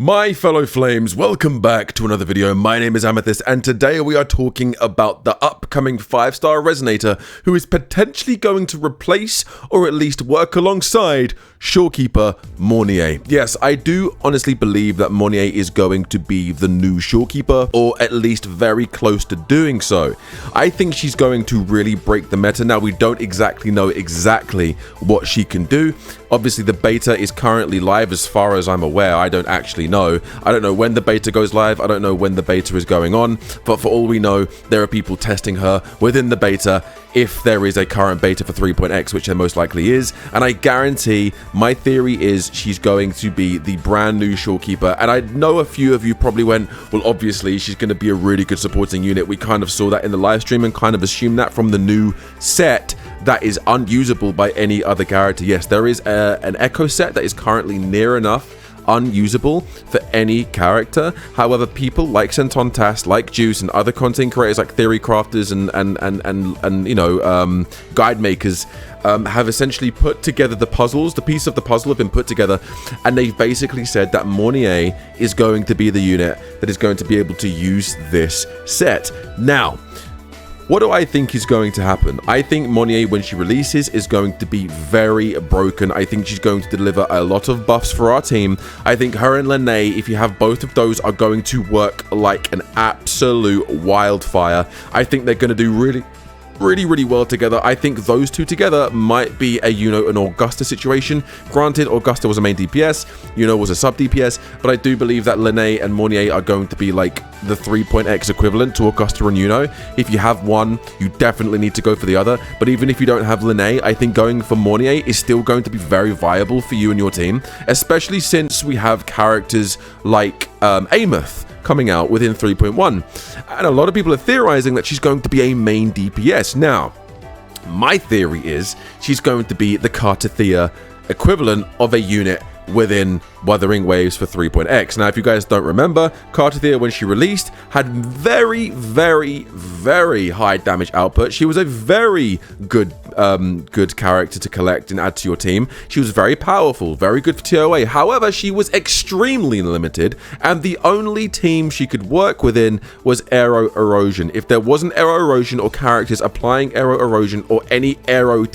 My fellow flames, welcome back to another video. My name is Amethyst and today we are talking about the upcoming 5-star resonator who is potentially going to replace or at least work alongside Shorekeeper Mornye. Yes, I do honestly believe that Mornye is going to be the new Shorekeeper, or at least very close to doing so. I think she's going to really break the meta. Now, we don't exactly know exactly what she can do. Obviously, the beta is currently live as far as I'm aware. I don't actually know. I don't know when the beta goes live. I don't know when the beta is going on. But for all we know, there are people testing her within the beta if there is a current beta for 3.x, which there most likely is. And I guarantee, my theory is she's going to be the brand new Shorekeeper. And I know a few of you probably went, well, obviously, she's going to be a really good supporting unit. We kind of saw that in the live stream and kind of assumed that from the new set that is unusable by any other character. Yes, there is an Echo set that is currently near enough unusable for any character. However, people like Sentontas, like Juice, and other content creators like Theory Crafters and you know, guide makers have essentially put together the puzzles. The piece of the puzzle have been put together, and they've basically said that Mornye is going to be the unit that is going to be able to use this set. Now, what do I think is going to happen? I think Mornye, when she releases, is going to be very broken. I think she's going to deliver a lot of buffs for our team. I think her and Lene, if you have both of those, are going to work like an absolute wildfire. I think they're going to do really well together. I think those two together might be a an Augusta situation. Granted, Augusta was a main DPS, was a sub DPS, but I do believe that Lene and Mornye are going to be like the 3.x equivalent to Augusta and If you have one, you definitely need to go for the other. But even if you don't have Lene, I think going for Mornye is still going to be very viable for you and your team, especially since we have characters like Ameth coming out within 3.1, and a lot of people are theorizing that she's going to be a main DPS. Now, my theory is she's going to be the Cartathea equivalent of a unit within Wuthering waves for 3.x. Now, if you guys don't remember, Cartathea, when she released, had very high damage output. She was a very good character to collect and add to your team. She was very powerful, very good for TOA. However, she was extremely limited, and the only team she could work within was Aero Erosion. If there wasn't Aero Erosion or characters applying Aero Erosion or any Aero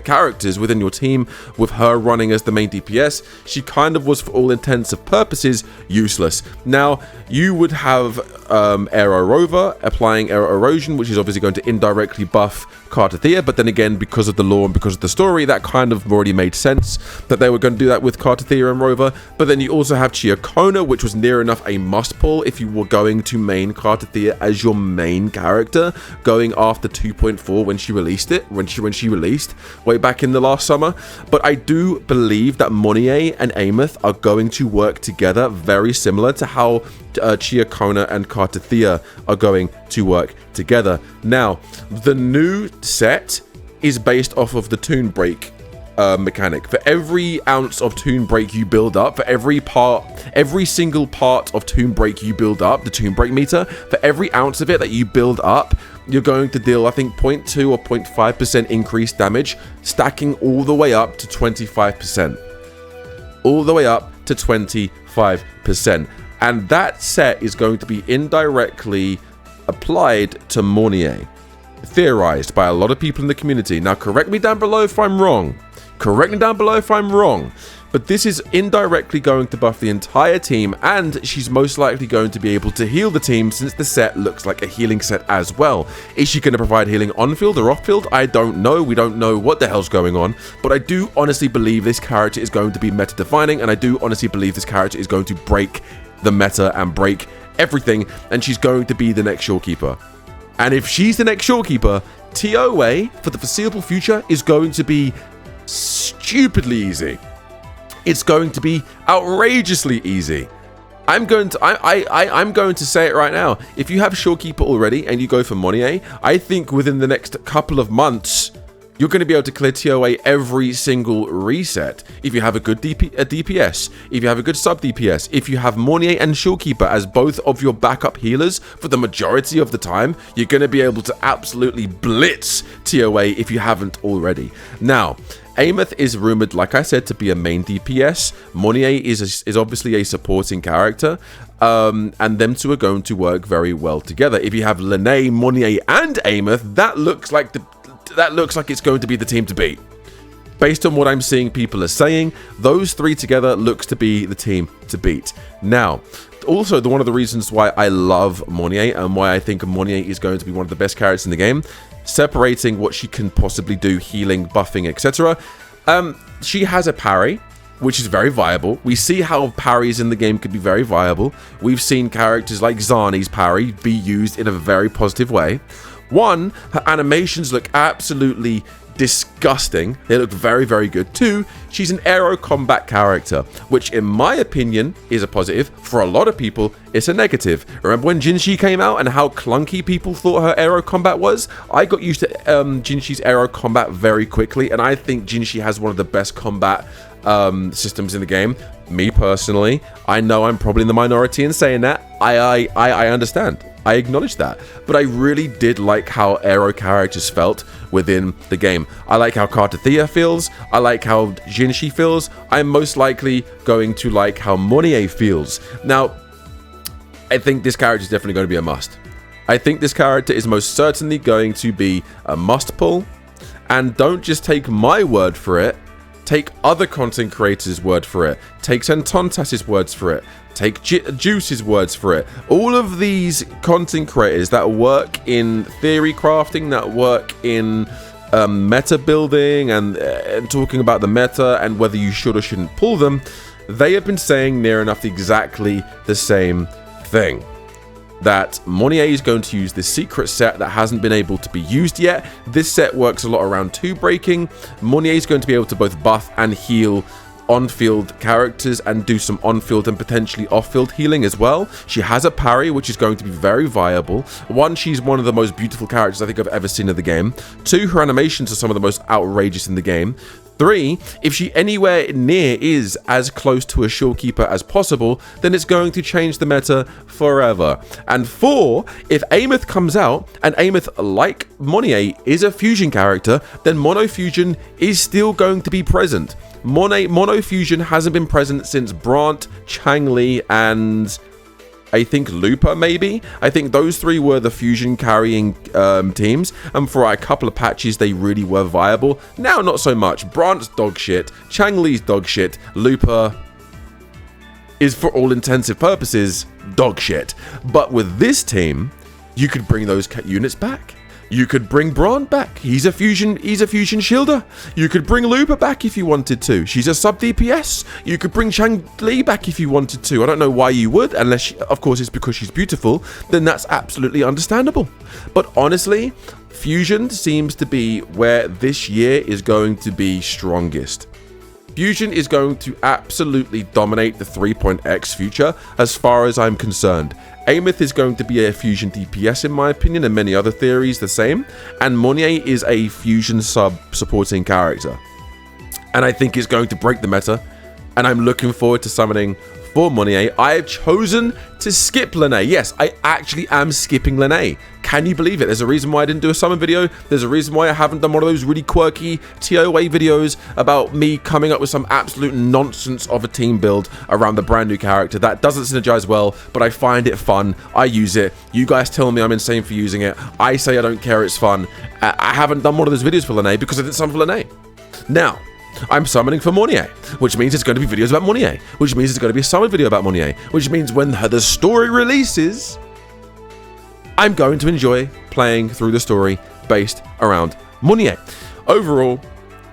characters within your team, with her running as the main DPS, she kind of was, for all intents and purposes, useless. Now, you would have Aero Rover applying Aero Erosion, which is obviously going to indirectly buff Cartathea, but then again, because of the lore and because of the story, that kind of already made sense that they were going to do that with Cartathea and Rover. But then you also have Chiakona, which was near enough a must pull if you were going to main Cartathea as your main character, going after 2.4 when she released it, when she released way back in the last summer. But I do believe that Mornye and Ameth are going to work together, very similar to how Chiakona and Cartathea are going to work together. Now, the new set is based off of the Toon Break mechanic. For every ounce of Toon Break you build up, for every single part of Toon Break you build up, the Toon Break meter, for every ounce of it that you build up, you're going to deal, I think, 0.2 or 0.5% increased damage, stacking all the way up to 25%. All the way up to 25%. And that set is going to be indirectly applied to Mornye, theorized by a lot of people in the community. Now, correct me down below if I'm wrong. But this is indirectly going to buff the entire team, and she's most likely going to be able to heal the team, since the set looks like a healing set as well. Is she going to provide healing on field or off field? I don't know. We don't know what the hell's going on, but I do honestly believe this character is going to be meta defining, and I do honestly believe this character is going to break the meta and break everything, and she's going to be the next Shorekeeper. And if she's the next Shorekeeper, TOA for the foreseeable future is going to be stupidly easy. It's going to be outrageously easy. I'm going to say it right now. If you have Shorekeeper already and you go for Mornye, I think within the next couple of months, you're going to be able to clear TOA every single reset. If you have a good DPS, if you have a good sub DPS, if you have Mornye and Shorekeeper as both of your backup healers for the majority of the time, you're going to be able to absolutely blitz TOA if you haven't already. Now, Ameth is rumored, like I said, to be a main DPS. Mornye is obviously a supporting character, and them two are going to work very well together. If you have Lene, Mornye, and Ameth, that looks like it's going to be the team to beat. Based on what I'm seeing people are saying, those three together looks to be the team to beat. Now, also, one of the reasons why I love Mornye and why I think Mornye is going to be one of the best characters in the game, separating what she can possibly do, healing, buffing, etc. She has a parry, which is very viable. We see how parries in the game could be very viable. We've seen characters like Zani's parry be used in a very positive way. One, her animations look absolutely disgusting. They look very, very good. Two, she's an aero combat character, which in my opinion is a positive. For a lot of people, it's a negative. Remember when Jinshi came out and how clunky people thought her aero combat was? I got used to Jinshi's aero combat very quickly, and I think Jinshi has one of the best combat systems in the game. Me personally, I know I'm probably in the minority in saying that. I understand. I acknowledge that, but I really did like how aero characters felt within the game. I like how Kartathea feels. I like how Jinshi feels. I'm most likely going to like how Mornye feels. Now, I think this character is definitely going to be a must. I think this character is most certainly going to be a must pull, and don't just take my word for it. Take other content creators' word for it. Take Sentontas's words for it. Take Juice's words for it. All of these content creators that work in theory crafting, that work in meta building and talking about the meta and whether you should or shouldn't pull them, they have been saying near enough exactly the same thing. That Mornye is going to use this secret set that hasn't been able to be used yet. This set works a lot around 2 breaking. Mornye is going to be able to both buff and heal on-field characters and do some on-field and potentially off-field healing as well. She has a parry, which is going to be very viable. 1, she's one of the most beautiful characters I think I've ever seen in the game. 2, her animations are some of the most outrageous in the game. 3, if she anywhere near is as close to a Shorekeeper as possible, then it's going to change the meta forever. And 4, if Ameth comes out, and Ameth, like Mornye, is a fusion character, then Mono Fusion is still going to be present. Mono Fusion hasn't been present since Brant, Changli, and I think Lupa, maybe? I think those 3 were the fusion carrying teams, and for a couple of patches they really were viable. Now not so much. Brant's dog shit, Changli's dog shit, Lupa is for all intensive purposes dog shit. But with this team, you could bring those units back. You could bring Brant back. He's a fusion shielder. You could bring Lupa back if you wanted to. She's a sub DPS. You could bring Changli back if you wanted to. I don't know why you would, unless of course it's because she's beautiful. Then that's absolutely understandable. But honestly, fusion seems to be where this year is going to be strongest. Fusion is going to absolutely dominate the 3.x future as far as I'm concerned. Ameth is going to be a fusion DPS in my opinion, and many other theories the same. And Mornye is a fusion supporting character. And I think it's going to break the meta. And I'm looking forward to summoning for Mornye. I have chosen to skip Lene. Yes, I actually am skipping Lene. Can you believe it? There's a reason why I didn't do a summon video. There's a reason why I haven't done one of those really quirky TOA videos about me coming up with some absolute nonsense of a team build around the brand new character that doesn't synergize well, but I find it fun. I use it. You guys tell me I'm insane for using it. I say I don't care, it's fun. I haven't done one of those videos for Lene because I didn't summon for Lene. Now, I'm summoning for Mornye, which means it's going to be videos about Mornye, which means it's going to be a summon video about Mornye, which means when the story releases, I'm going to enjoy playing through the story based around Mornye. Overall,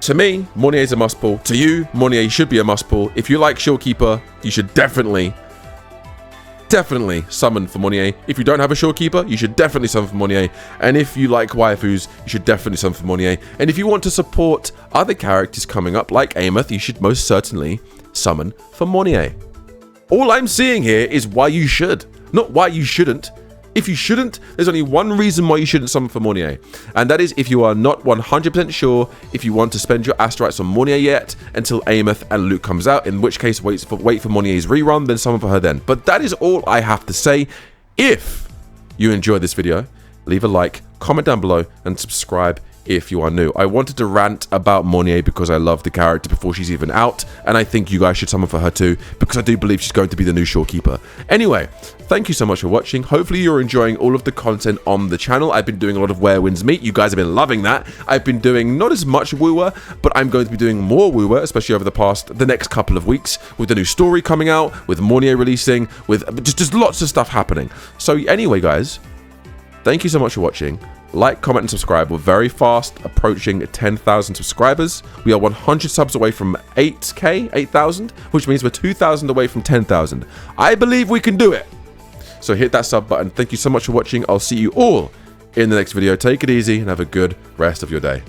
to me, Mornye is a must pull. To you, Mornye should be a must pull. If you like Shorekeeper, you should definitely summon for Mornye. If you don't have a Shorekeeper, you should definitely summon for Mornye. And if you like waifus, you should definitely summon for Mornye. And if you want to support other characters coming up like Ameth, you should most certainly summon for Mornye. All I'm seeing here is why you should, not why you shouldn't. If you shouldn't, there's only one reason why you shouldn't summon for Mornye, and that is if you are not 100% sure if you want to spend your Asterites on Mornye yet until Ameth and Luke comes out, in which case wait for Mornye's rerun, then summon for her then. But that is all I have to say. If you enjoyed this video, leave a like, comment down below, and subscribe if you are new. I wanted to rant about Mornye because I love the character before she's even out, and I think you guys should summon for her too, because I do believe she's going to be the new Shorekeeper. Anyway, thank you so much for watching. Hopefully you're enjoying all of the content on the channel. I've been doing a lot of Where Winds Meet. You guys have been loving that. I've been doing not as much wuwa, but I'm going to be doing more wuwa, especially over the next couple of weeks, with the new story coming out, with Mornye releasing, with just lots of stuff happening. So anyway, guys, thank you so much for watching. Like, comment, and subscribe. We're very fast approaching 10,000 subscribers. We are 100 subs away from 8,000, which means we're 2,000 away from 10,000. I believe we can do it. So hit that sub button. Thank you so much for watching. I'll see you all in the next video. Take it easy and have a good rest of your day.